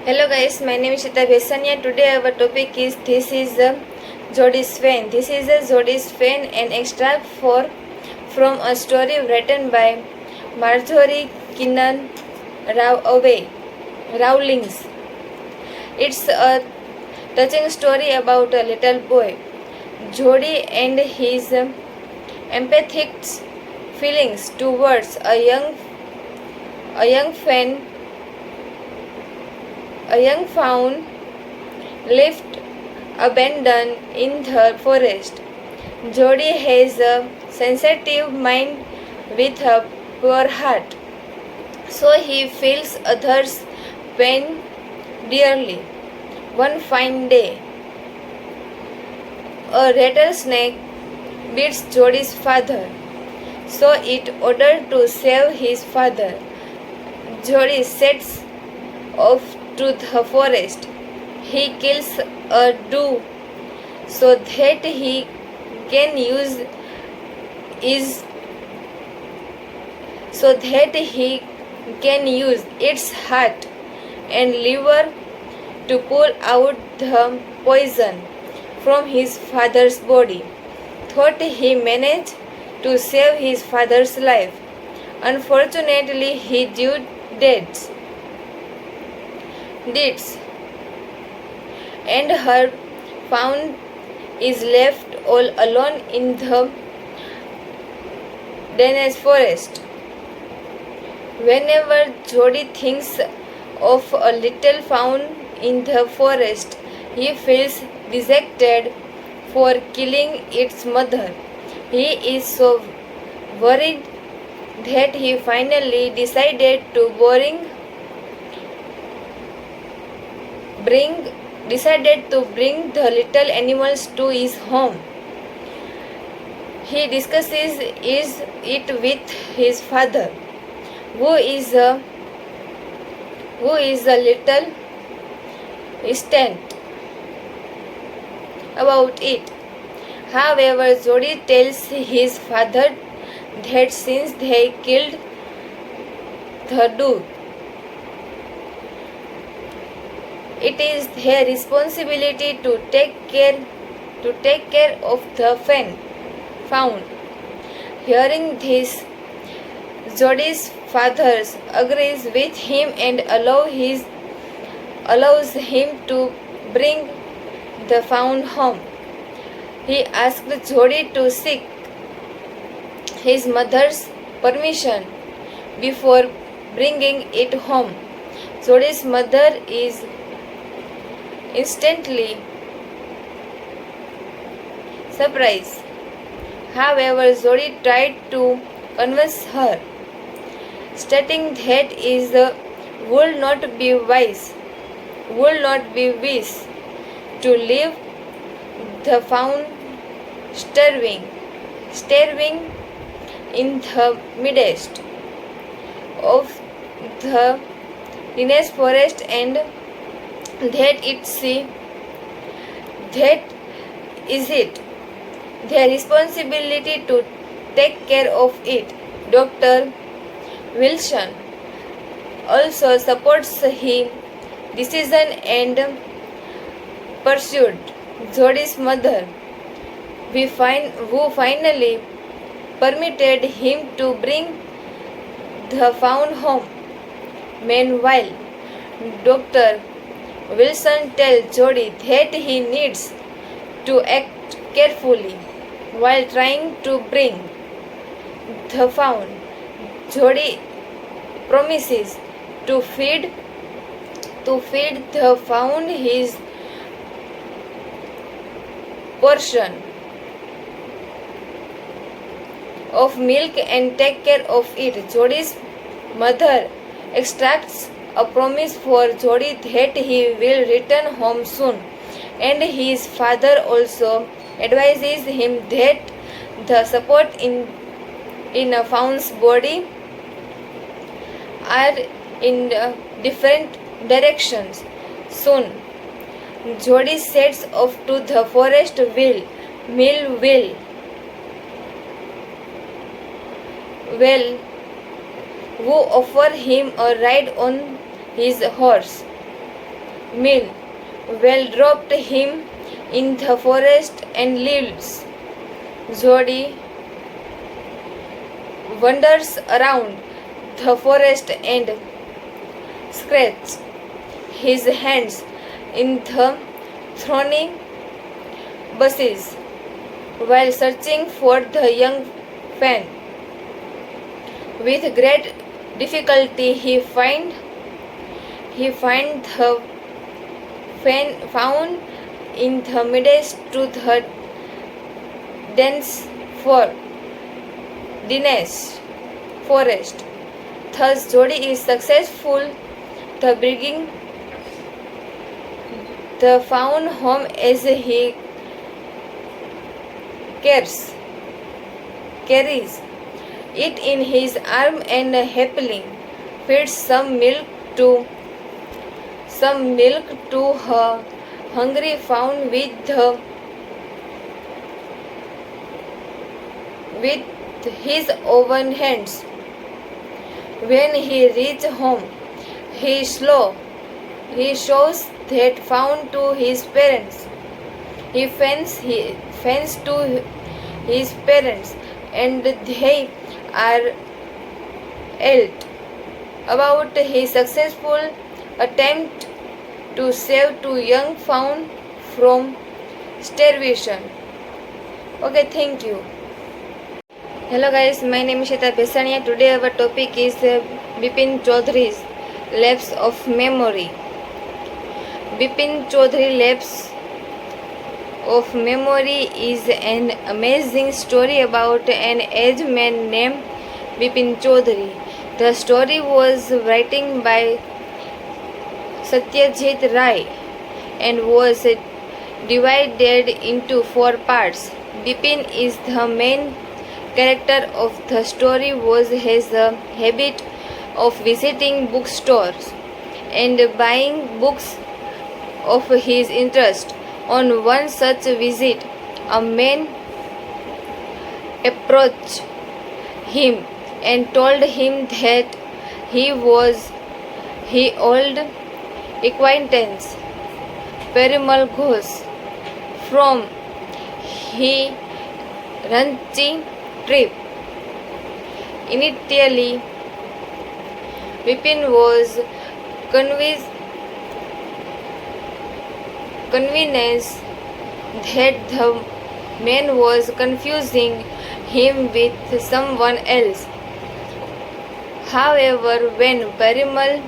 Hello guys, my name is Shita Besania. Today our topic is this is Jodi's Fan. This is a Jodi's Fan, an extract from a story written by Marjorie Kinnan Rowlings. It's a touching story about a little boy, Jody, and his empathic feelings towards a young fawn left abandoned in the forest. Jody has a sensitive mind with a pure heart, so he feels others' pain dearly. One fine day, a rattlesnake beats Jody's father, so it ordered to save his father. Jody sets off to the forest. He kills a deer so that he can use its heart and liver to pull out the poison from his father's body. Thought he managed to save his father's life. Unfortunately, he deeds, and her fawn is left all alone in the dense forest. Whenever Jody thinks of a little fawn in the forest, he feels dejected for killing its mother. He is so worried that he finally decided to bring the little animals to his home. He discusses it with his father, who is a little hesitant about it. However, Jody tells his father that since they killed the deer, it is their responsibility to take care of the fawn. Hearing this, Jody's father agrees with him and allows him to bring the fawn home. He asked Jody to seek his mother's permission before bringing it home. Jody's mother is instantly surprised. However, Jody tried to convince her, stating that it would not be wise to leave the fawn starving in the midst of the dense forest, and that is it their responsibility to take care of it. Dr. Wilson also supports his decision and pursued Jody's mother, who finally permitted him to bring the fawn home. Meanwhile, Dr. Wilson tells Jody that he needs to act carefully while trying to bring the fawn. Jody promises to feed the fawn his portion of milk and take care of it. Jody's mother extracts a promise for Jody that he will return home soon, and his father also advises him that the support in a fawn's body are in different directions. Soon, Jody sets off to the forest who offer him a ride on his horse. meal well dropped him in the forest and lives. Jodi wanders around the forest and scratches his hands in the thorny bushes while searching for the young fan. With great difficulty he finds the fan found in the midst to the dense forest. Thus Jodi is successful the bringing the found home as he carries it in his arm and happily feeds some milk to her hungry fawn with his own hands. When he reaches home, he shows that fawn to his parents. He fends to his parents, and they are elated about his successful attempt to save two young fawn from starvation. Okay, thank you. Hello guys, my name is Shita Pesania. Today our topic is Bipin Chaudhary's Lapse of Memory. Bipin Chaudhary Lapse of Memory is an amazing story about an aged man named Bipin Chaudhary. The story was written by Satyajit Ray and was divided into 4 parts. Bipin is the main character of the story. Has a habit of visiting bookstores and buying books of his interest. On one such visit, a man approached him and told him that he was his old acquaintance Parimal Ghosh from his Ranchi trip. Initially, Bipin was convinced that the man was confusing him with someone else. However, when Parimal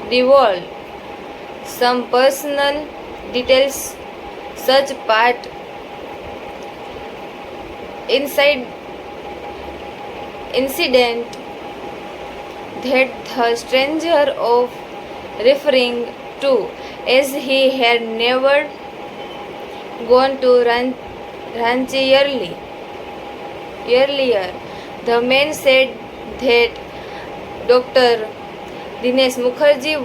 divulged some personal details, such part incident that the stranger of referring to, as he had never gone to Ranchi earlier. The man said that Dr. Dinesh Mukherjee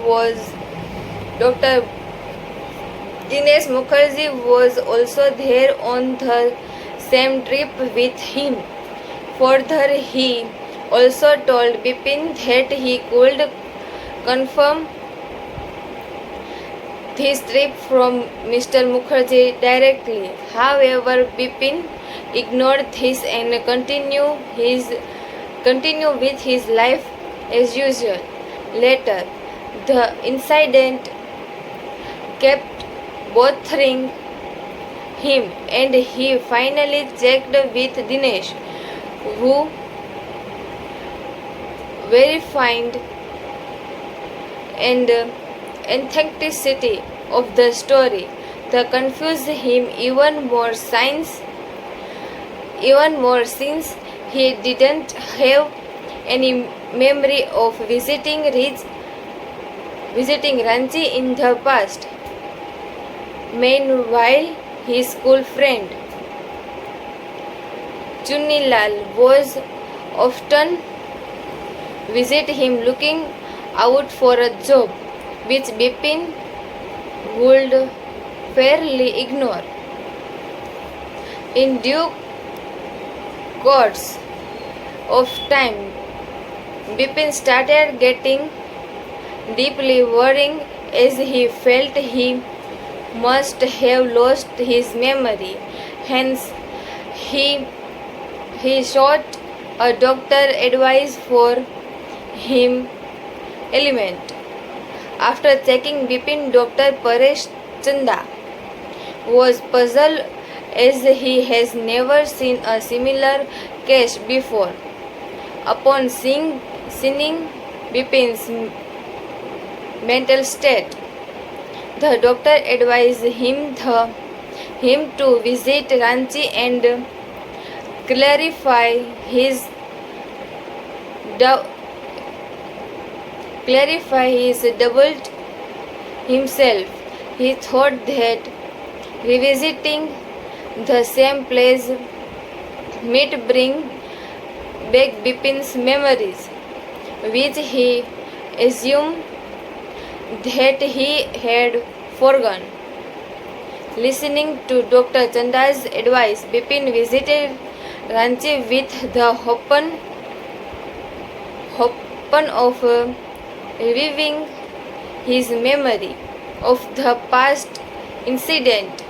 was also there on the same trip with him. Further, he also told Bipin that he could confirm this trip from Mr. Mukherjee directly. However, Bipin ignored this and continued with his life as usual. Later, the incident kept bothering him, and he finally checked with Dinesh, who verified and authenticity of the story. The confused him even more since he didn't have any memory of visiting Ranchi in the past. Meanwhile, his school friend Chunilal was often visit him looking out for a job, which Bipin would fairly ignore. In due course of time, Bipin started getting deeply worrying as he felt he must have lost his memory. Hence, he, he sought a doctor advice for him element. After checking Bipin, Dr. Paresh Chanda was puzzled as he has never seen a similar case before. Upon seeing Bipin's mental state, the doctor advised him to visit Ranchi and clarify his doubt himself. He thought that revisiting the same place might bring back Bipin's memories, which he assumed that he had forgotten. Listening to Dr. Chanda's advice, Bipin visited Ranchi with the hope of reviving his memory of the past incident,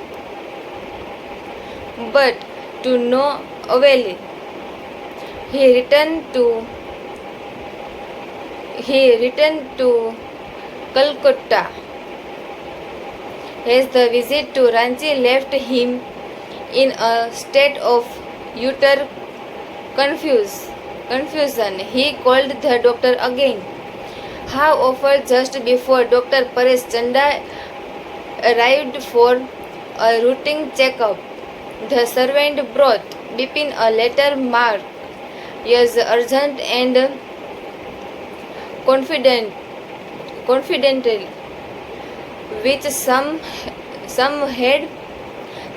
but to no avail. He returned to Calcutta as the visit to Ranchi left him in a state of utter confusion. He called the doctor again. However, just before Dr. Paresh Chanda arrived for a routine checkup, the servant brought Bipin a letter marked as urgent and confidential, which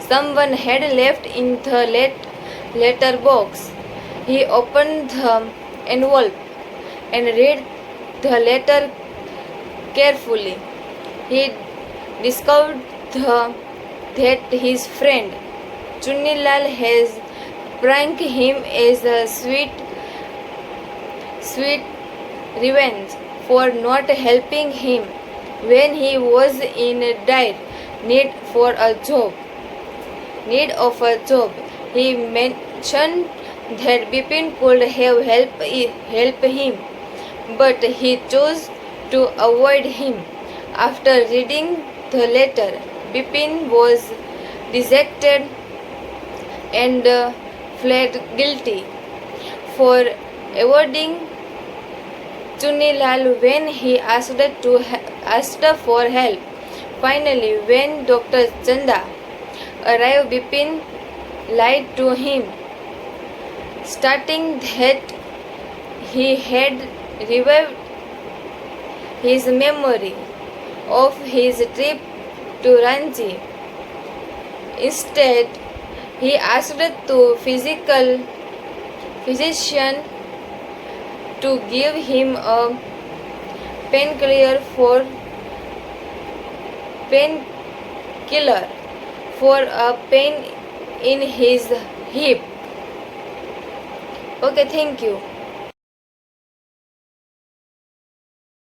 someone had left in the letter box. He opened the envelope and read the letter carefully. He discovered that his friend Chunilal has pranked him as a sweet revenge for not helping him when he was in dire need of a job. He mentioned that Bipin could have helped him, but he chose to avoid him. After reading the letter, Bipin was dejected and pled guilty for avoiding Chunilal when he asked for help. Finally, when Dr. Chanda arrived, Bipin lied to him, stating that he had revived his memory of his trip to Ranchi. Instead, he asked the physician to give him a painkiller for a pain in his hip. Okay, thank you.